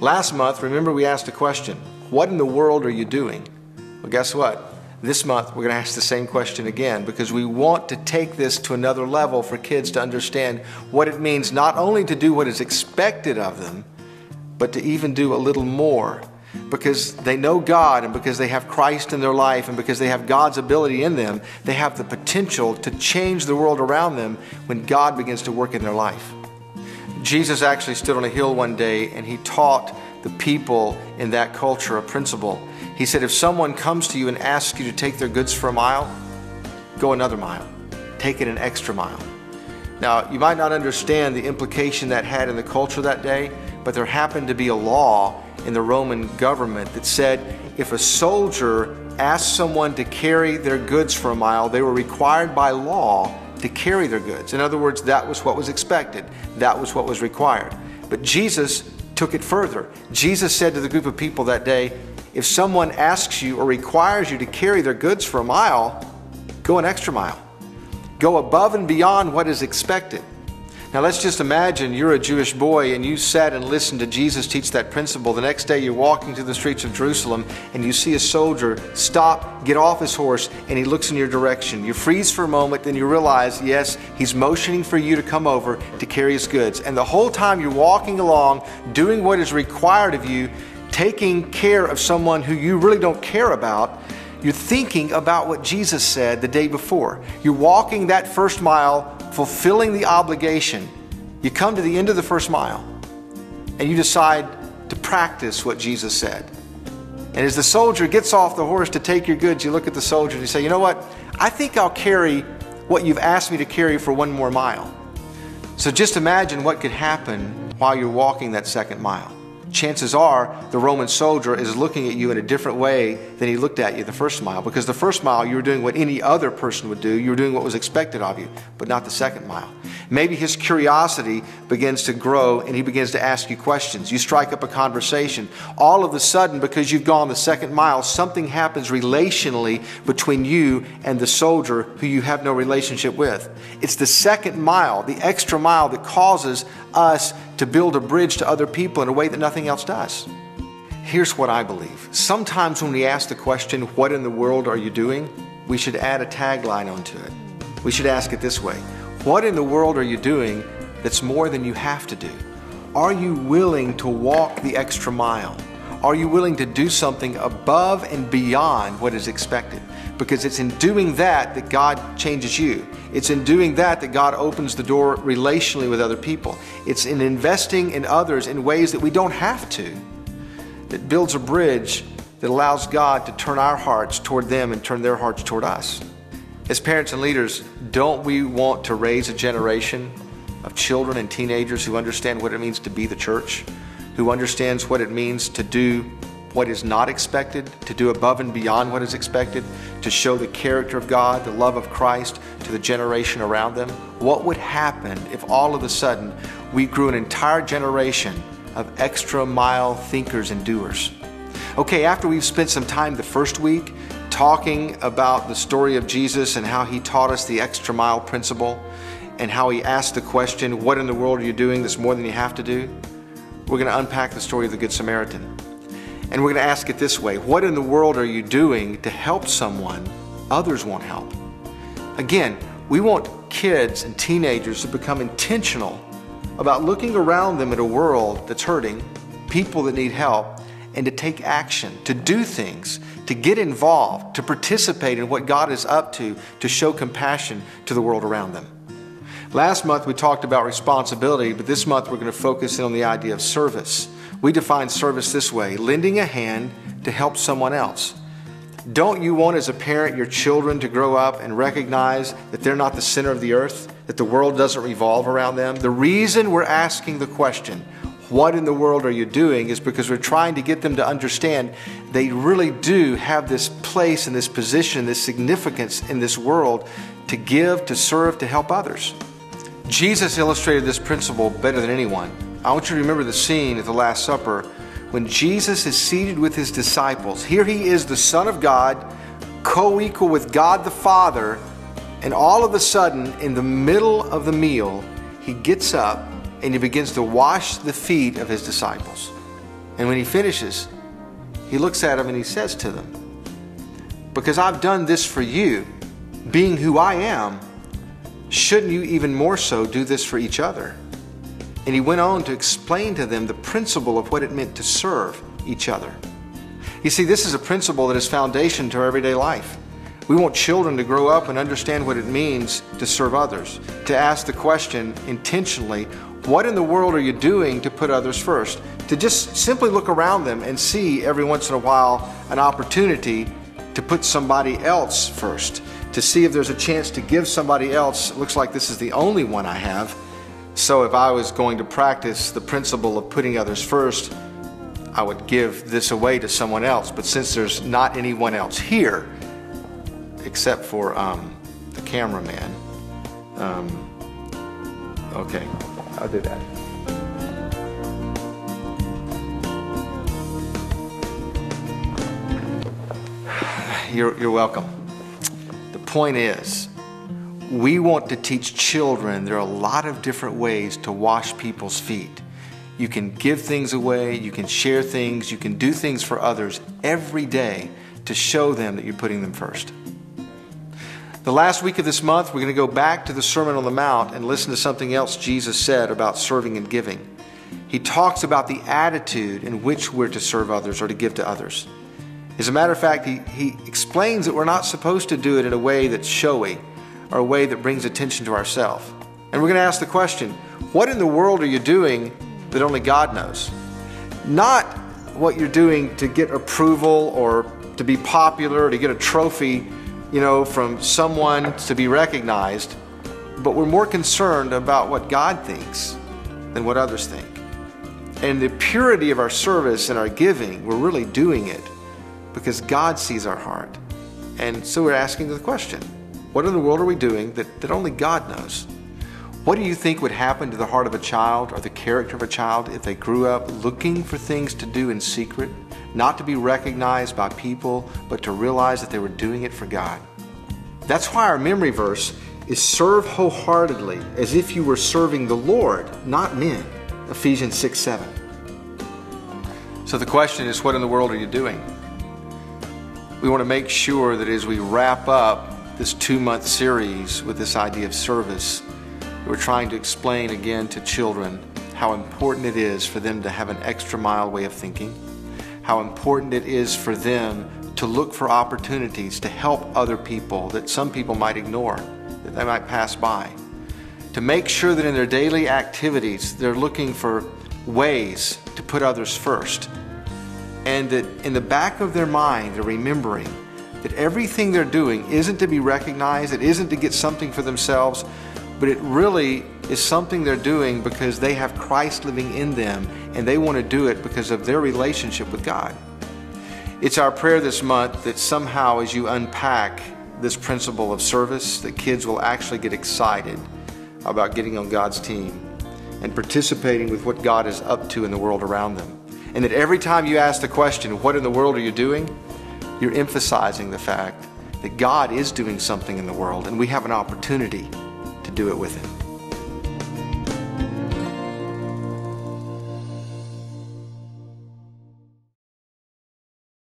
Last month, remember we asked a question, what in the world are you doing? Well, guess what? This month, we're going to ask the same question again because we want to take this to another level for kids to understand what it means not only to do what is expected of them, but to even do a little more. Because they know God and because they have Christ in their life and because they have God's ability in them, they have the potential to change the world around them when God begins to work in their life. Jesus actually stood on a hill one day and he taught the people in that culture a principle. He said, if someone comes to you and asks you to take their goods for a mile, go another mile. Take it an extra mile. Now, you might not understand the implication that had in the culture that day, but there happened to be a law in the Roman government that said if a soldier asked someone to carry their goods for a mile, they were required by law to carry their goods. In other words, that was what was expected. That was what was required. But Jesus took it further. Jesus said to the group of people that day, if someone asks you or requires you to carry their goods for a mile, go an extra mile. Go above and beyond what is expected. Now let's just imagine you're a Jewish boy and you sat and listened to Jesus teach that principle. The next day you're walking through the streets of Jerusalem and you see a soldier stop, get off his horse, and he looks in your direction. You freeze for a moment, then you realize, yes, he's motioning for you to come over to carry his goods. And the whole time you're walking along, doing what is required of you, taking care of someone who you really don't care about, you're thinking about what Jesus said the day before. You're walking that first mile, fulfilling the obligation. You come to the end of the first mile and you decide to practice what Jesus said. And as the soldier gets off the horse to take your goods, you look at the soldier and you say, you know what? I think I'll carry what you've asked me to carry for one more mile. So just imagine what could happen while you're walking that second mile. Chances are the Roman soldier is looking at you in a different way than he looked at you the first mile, because the first mile you were doing what any other person would do. You were doing what was expected of you, but not the second mile. Maybe his curiosity begins to grow and he begins to ask you questions. You strike up a conversation. All of a sudden, because you've gone the second mile, something happens relationally between you and the soldier who you have no relationship with. It's the second mile, the extra mile, that causes us to build a bridge to other people in a way that nothing else does. Here's what I believe. Sometimes when we ask the question, what in the world are you doing? We should add a tagline onto it. We should ask it this way. What in the world are you doing that's more than you have to do? Are you willing to walk the extra mile? Are you willing to do something above and beyond what is expected? Because it's in doing that that God changes you. It's in doing that that God opens the door relationally with other people. It's in investing in others in ways that we don't have to, that builds a bridge that allows God to turn our hearts toward them and turn their hearts toward us. As parents and leaders, don't we want to raise a generation of children and teenagers who understand what it means to be the church, who understands what it means to do what is not expected, to do above and beyond what is expected, to show the character of God, the love of Christ to the generation around them? What would happen if all of a sudden we grew an entire generation of extra mile thinkers and doers? Okay, after we've spent some time the first week talking about the story of Jesus and how he taught us the extra mile principle and how he asked the question, what in the world are you doing that's more than you have to do? We're going to unpack the story of the Good Samaritan. And we're going to ask it this way. What in the world are you doing to help someone others won't help? Again, we want kids and teenagers to become intentional about looking around them at a world that's hurting, people that need help, and to take action, to do things, to get involved, to participate in what God is up to show compassion to the world around them. Last month we talked about responsibility, but this month we're going to focus in on the idea of service. We define service this way: lending a hand to help someone else. Don't you want as a parent your children to grow up and recognize that they're not the center of the earth, that the world doesn't revolve around them? The reason we're asking the question, what in the world are you doing, is because we're trying to get them to understand they really do have this place and this position, this significance in this world to give, to serve, to help others. Jesus illustrated this principle better than anyone. I want you to remember the scene at the Last Supper when Jesus is seated with his disciples. Here he is, the Son of God, co-equal with God the Father, and all of a sudden, in the middle of the meal, he gets up and he begins to wash the feet of his disciples. And when he finishes, he looks at them and he says to them, because I've done this for you, being who I am, shouldn't you even more so do this for each other? And he went on to explain to them the principle of what it meant to serve each other. You see, this is a principle that is foundation to our everyday life. We want children to grow up and understand what it means to serve others, to ask the question intentionally, what in the world are you doing to put others first? To just simply look around them and see every once in a while an opportunity to put somebody else first, to see if there's a chance to give somebody else. It looks like this is the only one I have. So if I was going to practice the principle of putting others first, I would give this away to someone else. But since there's not anyone else here, except for the cameraman, okay, I'll do that. You're welcome. The point is, we want to teach children there are a lot of different ways to wash people's feet. You can give things away, you can share things, you can do things for others every day to show them that you're putting them first. The last week of this month, we're going to go back to the Sermon on the Mount and listen to something else Jesus said about serving and giving. He talks about the attitude in which we're to serve others or to give to others. As a matter of fact, he explains that we're not supposed to do it in a way that's showy or a way that brings attention to ourselves. And we're going to ask the question, what in the world are you doing that only God knows? Not what you're doing to get approval or to be popular or to get a trophy, from someone to be recognized, but we're more concerned about what God thinks than what others think. And the purity of our service and our giving, we're really doing it because God sees our heart. And so we're asking the question, what in the world are we doing that only God knows? What do you think would happen to the heart of a child or the character of a child if they grew up looking for things to do in secret, not to be recognized by people, but to realize that they were doing it for God? That's why our memory verse is serve wholeheartedly as if you were serving the Lord, not men. Ephesians 6:7. So the question is, what in the world are you doing? We want to make sure that as we wrap up this 2-month series with this idea of service, we're trying to explain again to children how important it is for them to have an extra mile way of thinking, how important it is for them to look for opportunities to help other people that some people might ignore, that they might pass by, to make sure that in their daily activities they're looking for ways to put others first, and that in the back of their mind they're remembering that everything they're doing isn't to be recognized, it isn't to get something for themselves, but it really is something they're doing because they have Christ living in them and they want to do it because of their relationship with God. It's our prayer this month that somehow as you unpack this principle of service, that kids will actually get excited about getting on God's team and participating with what God is up to in the world around them. And that every time you ask the question, what in the world are you doing? You're emphasizing the fact that God is doing something in the world and we have an opportunity to do it with Him.